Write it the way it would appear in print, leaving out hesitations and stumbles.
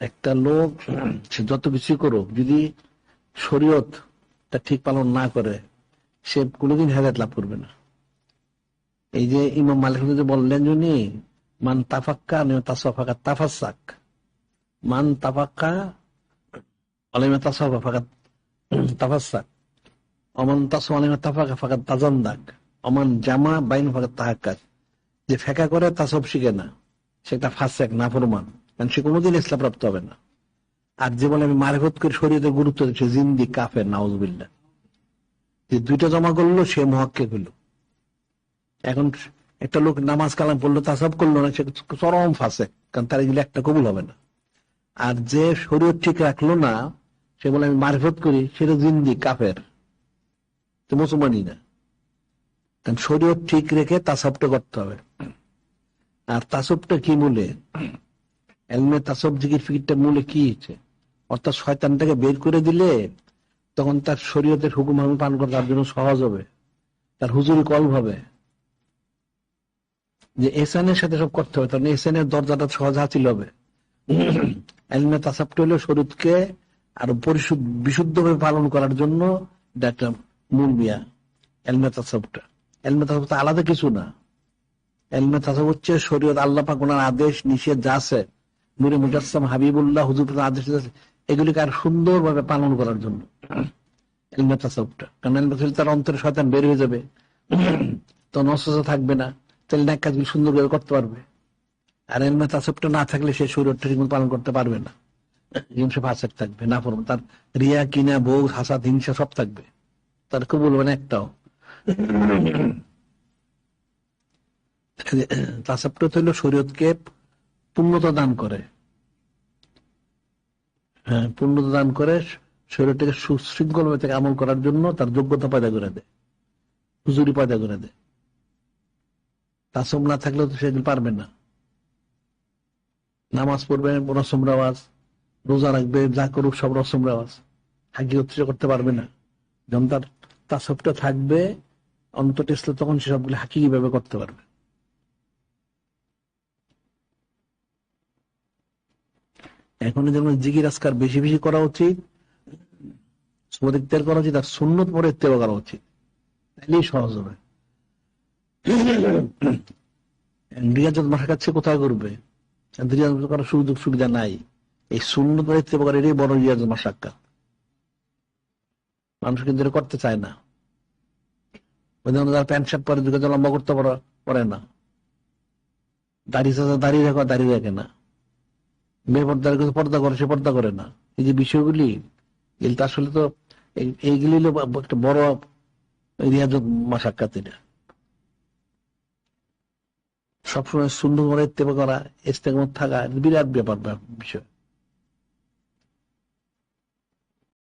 একটা লোক সে যত কিছু করুক, যদি শরীয়ত তা ঠিক পালন না করে, সে কোনোদিন হেদায়েত লাভ করবে না। এই যে ইমাম মালিক যে বললেন, যিনি মান তাফাক্কা তাসাফাকা তাফাসাক, মান তাফাক্কা আলিমা তাসাফা ফাকাত তাফাসাক, অমান তাসা আলিমা তাফাকা ফাকাত তাজান্দাক, অমান জামা বাইন ফাকাত তাহাক্কাক। যে ফেকা করে তাসব শিখে না, সে একটা ফাসেক, নাফরমান, কারণ সে কোনোদিন ইসলাম প্রাপ্ত হবে না। আর যে বলে আমি মারিফত করে শরীয়তের গুরুত্ব দিচ্ছি, জিন্দি কাফের, নাউজুবিল্লাহ। যে দুইটা জমা করলো সে মুহাক্কিক হলো। এখন একটা লোক নামাজ কালাম পড়লো, তাসাব করলো না, সে চরম ফাসেক, কারণ তার এগুলো একটা কবুল হবে না। আর যে শরীয়ত ঠিক রাখলো না, সে বলে আমি মারিফত করি, সেটা জিন্দি কাফের, তো মুসলমানই না। কারণ শরীয়ত ঠিক রেখে তাসাবটা করতে হবে। আর তাসাবটা কি মূলে, এলমে তাসাব জিকির ফিকিরটা মূলে কি হচ্ছে, অর্থাৎ শয়তানটাকে বের করে দিলে তখন তার শরীয়তের হুকুম আমি পালন করা তার জন্য সহজ হবে, তার হুজুরি কলব হবে। যে এহসানের সাথে সব করতে হবে, তখন এহসানের দরজাটা সহজ হাসিল হবে। এলমে তাসাবটা হলো শরীয়তকে আরো বিশুদ্ধভাবে পালন করার জন্য একটা মূল বিয়া। এলমে তাসাবটা, এলমে তাসাবটা আলাদা কিছু না। এলমে তাসাব হচ্ছে শরীয়ত, আল্লাহ পাক ওনার আদেশ নিষেধ যা আছে, নূরে মুজাসসাম হাবিবুল্লাহ হুজুর আদেশ এগুলিকে আর সুন্দরভাবে পালন করার জন্য এলমে তাসাউফটা। কারণ এলমে তাসাউফ তার অন্তরে শয়তান বের হয়ে যাবে, তখন অসুস্থ থাকবে না, তাহলে নেক কাজগুলো সুন্দরভাবে করতে পারবে। আর এলমে তাসাউফটা না থাকলে সে শরীরটা ঠিকমতো পালন করতে পারবে না, সে ফাসেক থাকবে, না পড়বে, তার রিয়া কিনা বউ হাসাদ হিংসা সব থাকবে, তার কবুল হবে না একটাও। তাসাউফটা হলো শরীয়তকে পূর্ণতা দান করে, হ্যাঁ পূর্ণতা দান করে, শরীরটাকে সুশৃঙ্খল ভাবে থেকে আমল করার জন্য তার যোগ্যতা পয়দা করে দেয়, হুজুরি পয়দা করে দেয়। তাসম না থাকলে তো সেগুলো পারবে না। নামাজ পড়বে রসম রেওয়াজ, রোজা রাখবে, যা করুক সব রসম রেওয়াজ, হাকিকত করতে পারবে না। যখন তার তাসবটা থাকবে অন্তর্স্থ, তখন সে সবগুলো হাকিকি ভাবে করতে পারবে। এখন যেমন জিকির আজকার বেশি বেশি করা উচিত, ইখতিয়ার করা উচিত, আর সুন্নত পরে ইত্তেবা করা উচিত, তাহলেই সহজ হবে। রিয়াজত মাশাক্কাত সে কোথায় করবে? রিয়াজত করার সুযোগ সুবিধা নাই। এই সুন্নত পরে ইত্তেবা করা, এটাই বড় রিয়াজত মাশাক্কাত। মানুষ কিন্তু এটা করতে চায় না। ওই জন্য যারা প্যান্ট শার্ট পরে, যুগে লম্বা করতে পারে না, দাঁড়িয়ে রাখা দাঁড়িয়ে রাখে না, বেপর্দার কাছে পর্দা করে, সে পর্দা করে না। এই যে বিষয়গুলি, এগুলো আসলে তো এইগুলি একটা বড় রিয়াজত মাশাক্কাত। এটা সবসময় সুন্দর করে ইত্তেবা করা, ইস্তেকামত থাকা বিরাট ব্যাপার বিষয়।